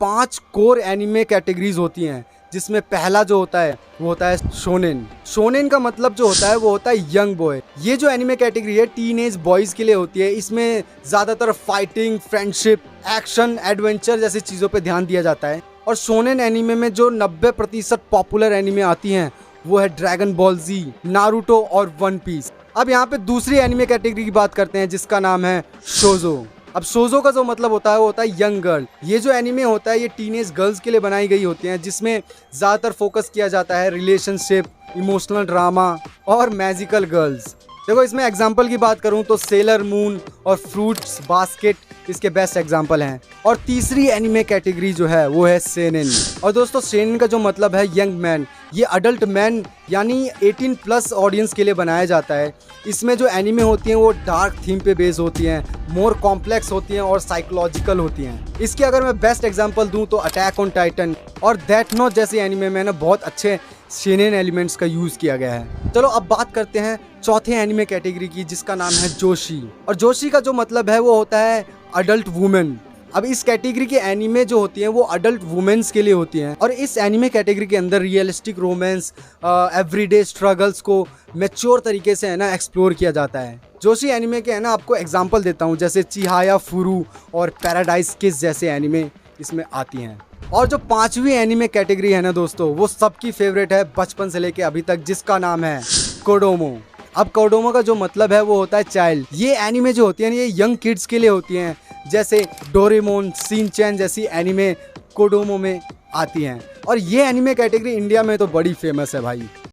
5 core anime categories होती हैं, जिसमें पहला जो होता है वो होता है शोनेन। शोनेन का मतलब जो होता है वो होता है यंग बॉय। ये जो एनिमे कैटेगरी है टीनेज बॉयज के लिए होती है। इसमें ज्यादातर फाइटिंग, फ्रेंडशिप, एक्शन, एडवेंचर जैसी चीजों पे ध्यान दिया जाता है। और शोनेन एनिमे में जो 90% पॉपुलर एनिमे आती हैं वो है ड्रैगन बॉल जी, नारुतो और वन पीस। अब यहाँ पे दूसरी एनिमे कैटेगरी की बात करते हैं जिसका नाम है शोजो। अब शोजो का जो मतलब होता है वो होता है यंग गर्ल। ये जो एनिमे होता है ये टीनेज गर्ल्स के लिए बनाई गई होती हैं, जिसमें ज़्यादातर फोकस किया जाता है रिलेशनशिप, इमोशनल ड्रामा और मैजिकल गर्ल्स। देखो इसमें एग्जाम्पल की बात करूं तो सेलर मून और फ्रूट्स बास्केट इसके बेस्ट एग्जाम्पल हैं। और तीसरी एनिमे कैटेगरी जो है वो है सेनेन। और दोस्तों सेनेन का जो मतलब है यंग मैन। ये अडल्ट मैन यानी 18+ ऑडियंस के लिए बनाया जाता है। इसमें जो एनिमे होती हैं वो डार्क थीम पे बेस होती हैं, मोर कॉम्प्लेक्स होती हैं और साइकोलॉजिकल होती हैं। इसके अगर मैं बेस्ट एग्जांपल दूं तो अटैक ऑन टाइटन और डेथ नोट जैसी एनिमे में ना बहुत अच्छे सेनेन एलिमेंट्स का यूज़ किया गया है। चलो अब बात करते हैं चौथे एनिमे कैटेगरी की जिसका नाम है जोशी। और जोशी का जो मतलब है वो होता है अडल्ट वुमेन। अब इस कैटेगरी के एनिमे जो होती हैं वो अडल्ट वुमेन्स के लिए होती हैं। और इस एनिमे कैटेगरी के अंदर रियलिस्टिक रोमांस, एवरीडे स्ट्रगल्स को मैच्योर तरीके से है ना एक्सप्लोर किया जाता है। जोशी एनिमे के है ना आपको एग्जांपल देता हूँ, जैसे चिहाया फुरू और पैराडाइज किस जैसे एनिमे इसमें आती हैं। और जो पांचवी एनिमे कैटेगरी है ना दोस्तों वो सबकी फेवरेट है बचपन से लेके अभी तक, जिसका नाम है कोडोमो। अब कोडोमो का जो मतलब है वो होता है चाइल्ड। ये एनिमे जो होती है ये यंग किड्स के लिए होती हैं, जैसे डोरेमोन, शिनचैन जैसी एनिमे कोडोमो में आती हैं। और ये एनिमे कैटेगरी इंडिया में तो बड़ी फेमस है भाई।